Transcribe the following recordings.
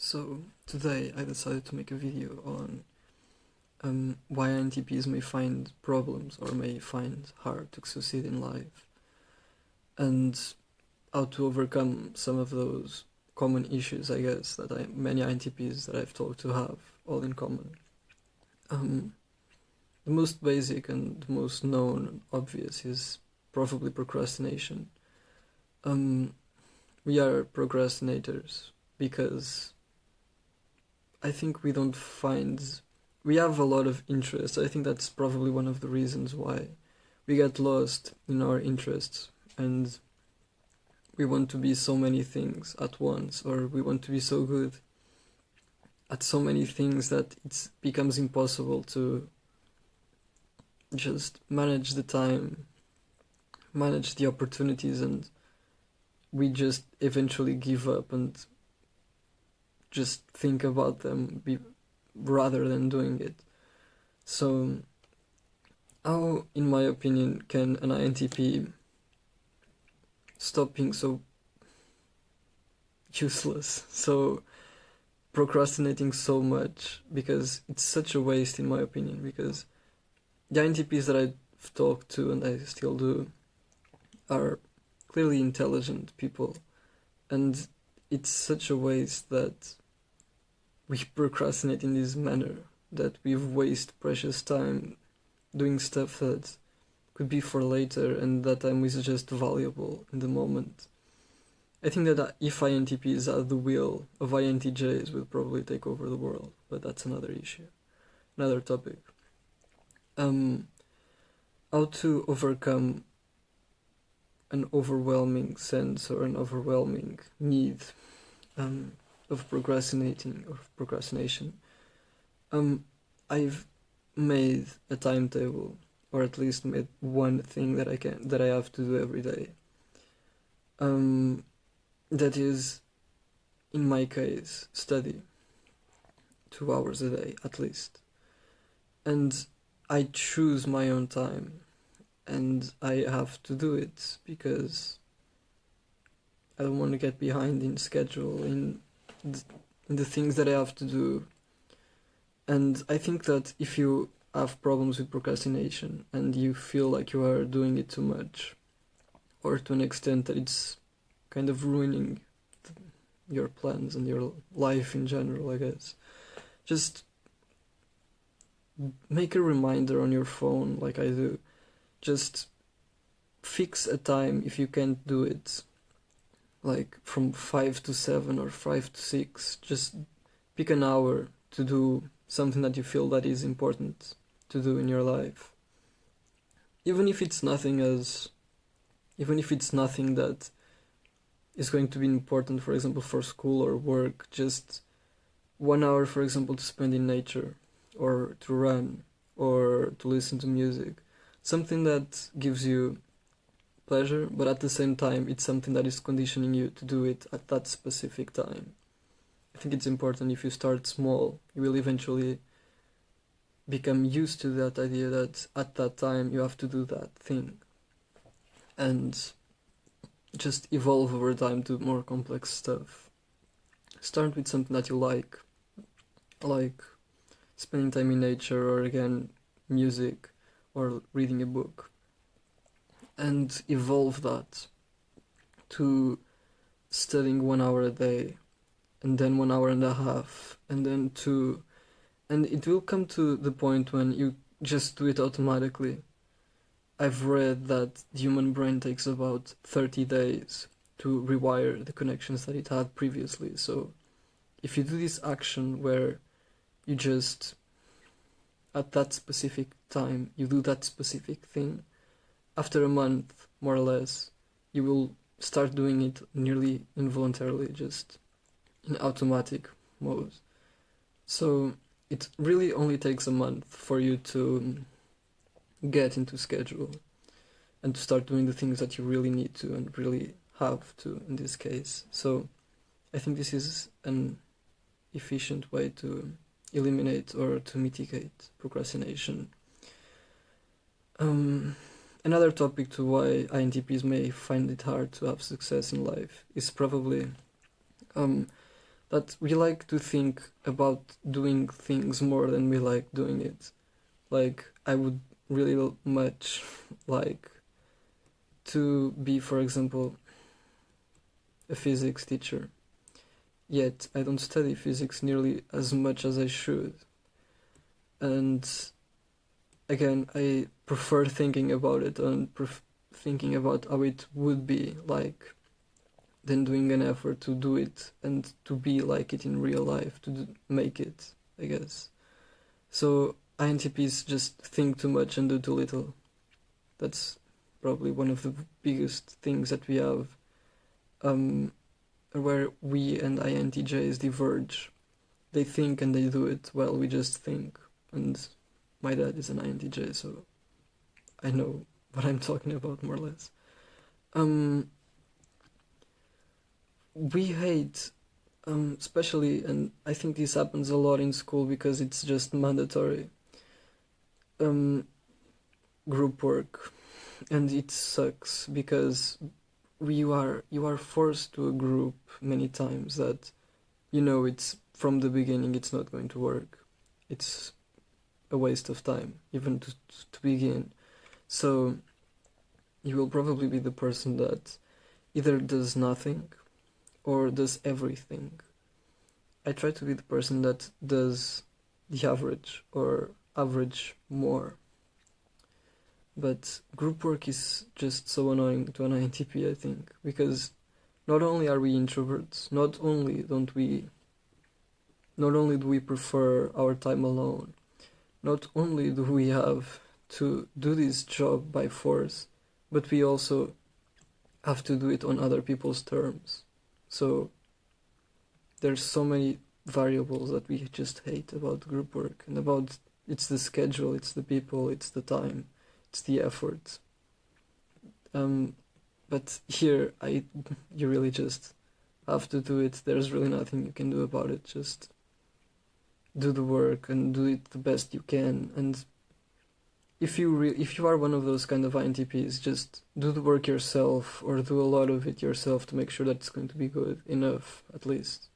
So today I decided to make a video on why INTPs may find problems or may find hard to succeed in life, and how to overcome some of those common issues, I guess, that many INTPs that I've talked to have all in common. The most basic and the most known and obvious is probably procrastination. We are procrastinators because I think we have a lot of interests. I think that's probably one of the reasons why we get lost in our interests, and we want to be so many things at once, or we want to be so good at so many things that it becomes impossible to just manage the time, manage the opportunities, and we just eventually give up and just think about them rather than doing it. So how, in my opinion, can an INTP stop being so useless, so procrastinating so much? Because it's such a waste, in my opinion, because the INTPs that I've talked to, and I still do, are clearly intelligent people, and it's such a waste that we procrastinate in this manner, that we waste precious time doing stuff that could be for later, and that time is just valuable in the moment. I think that if INTPs had the will of INTJs, would probably take over the world, but that's another issue, another topic. How to overcome an overwhelming sense or an overwhelming need of procrastinating or procrastination. I've made a timetable, or at least made one thing that I have to do every day. That is, in my case, study 2 hours a day at least, and I choose my own time, and I have to do it because I don't want to get behind in schedule, in the things that I have to do. And I think that if you have problems with procrastination and you feel like you are doing it too much, or to an extent that it's kind of ruining your plans and your life in general, I guess, just make a reminder on your phone, like I do. Just fix a time if you can't do it, like from 5 to 7 or 5 to 6. Just pick an hour to do something that you feel that is important to do in your life. Even if it's nothing that is going to be important, for example, for school or work, just 1 hour, for example, to spend in nature, or to run, or to listen to music. Something that gives you pleasure, but at the same time it's something that is conditioning you to do it at that specific time. I think it's important. If you start small, you will eventually become used to that idea that at that time you have to do that thing, and just evolve over time to more complex stuff. Start with something that you like spending time in nature, or again, music, or reading a book, and evolve that to studying 1 hour a day, and then 1.5 hours, and then 2, and it will come to the point when you just do it automatically. I've read that the human brain takes about 30 days to rewire the connections that it had previously. So if you do this action where you just, at that specific time, you do that specific thing, after a month, more or less, you will start doing it nearly involuntarily, just in automatic mode. So it really only takes a month for you to get into schedule and to start doing the things that you really need to and really have to in this case. So I think this is an efficient way to eliminate or to mitigate procrastination. Another topic to why INTPs may find it hard to have success in life is probably the that we like to think about doing things more than we like doing it. Like, I would really much like to be, for example, a physics teacher. Yet, I don't study physics nearly as much as I should. And again, I prefer thinking about it and thinking about how it would be like than doing an effort to do it and to be like it in real life, to make it, I guess. So INTPs just think too much and do too little. That's probably one of the biggest things that we have, where we and INTJs diverge. They think and they do it while we just think. And my dad is an INTJ, so I know what I'm talking about, more or less. We hate, especially, and I think this happens a lot in school because it's just mandatory, group work, and it sucks because you are forced to a group many times that it's from the beginning it's not going to work. It's a waste of time, even to begin. So you will probably be the person that either does nothing or does everything. I try to be the person that does the average or average more. But group work is just so annoying to an INTP, I think, because not only are we introverts, not only do we prefer our time alone, not only do we have to do this job by force, but we also have to do it on other people's terms. So there's so many variables that we just hate about group work, and about it's the schedule, it's the people, it's the time, it's the effort. But here you really just have to do it. There's really nothing you can do about it. Just do the work and do it the best you can. And if you are one of those kind of INTPs, just do the work yourself or do a lot of it yourself to make sure that it's going to be good enough, at least.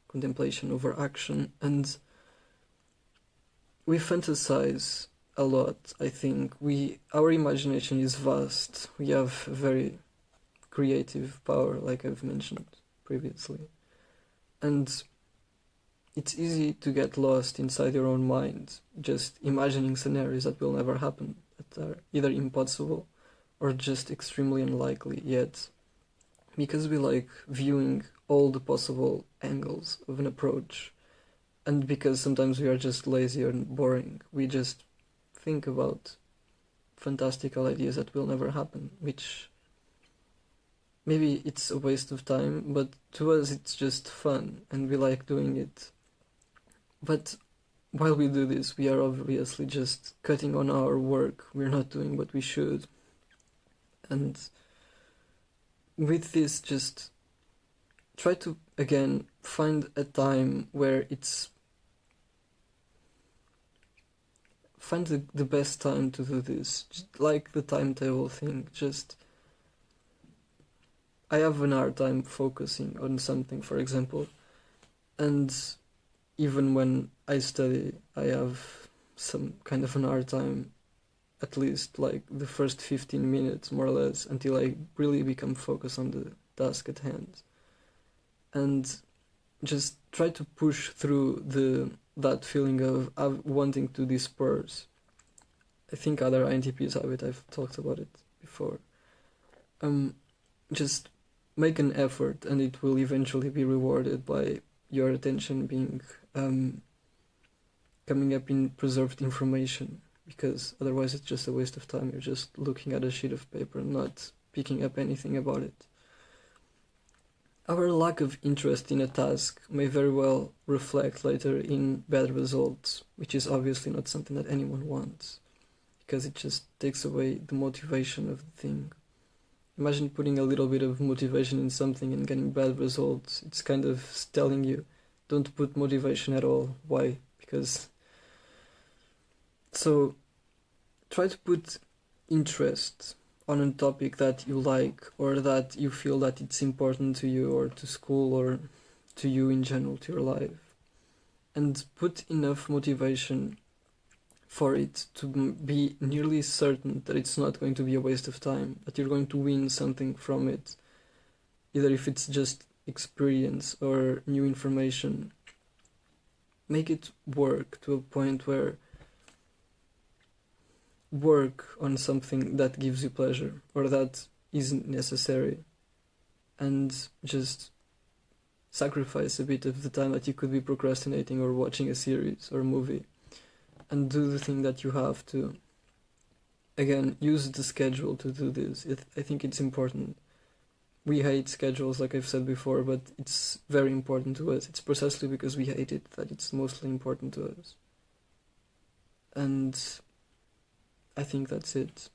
Contemplation over action, and we fantasize a lot. I think our imagination is vast. We have a very creative power, like I've mentioned previously, and it's easy to get lost inside your own mind, just imagining scenarios that will never happen, that are either impossible or just extremely unlikely. Yet, because we like viewing all the possible angles of an approach, and because sometimes we are just lazy and boring, we just think about fantastical ideas that will never happen, which maybe it's a waste of time, but to us it's just fun and we like doing it. But while we do this, we are obviously just cutting on our work. We're not doing what we should. And with this, just try to, again, find a time where find the best time to do this. Just like the timetable thing, just I have an hard time focusing on something, for example, and even when I study, I have some kind of an hard time, at least like the first 15 minutes, more or less, until I really become focused on the task at hand. And just try to push through that feeling of wanting to disperse. I think other INTPs have it, I've talked about it before. Just make an effort and it will eventually be rewarded by your attention being coming up in preserved information, because otherwise it's just a waste of time. You're just looking at a sheet of paper and not picking up anything about it. Our lack of interest in a task may very well reflect later in bad results, which is obviously not something that anyone wants, because it just takes away the motivation of the thing. Imagine putting a little bit of motivation in something and getting bad results. It's kind of telling you, don't put motivation at all. Why? Because... So, try to put interest, on a topic that you like, or that you feel that it's important to you, or to school, or to you in general, to your life, and put enough motivation for it to be nearly certain that it's not going to be a waste of time, that you're going to win something from it, either if it's just experience or new information. Make it work to a point where work on something that gives you pleasure or that isn't necessary, and just sacrifice a bit of the time that you could be procrastinating or watching a series or a movie, and do the thing that you have to. Again, use the schedule to do this. I think it's important. We hate schedules, like I've said before, but it's very important to us. It's precisely because we hate it that it's mostly important to us. And I think that's it.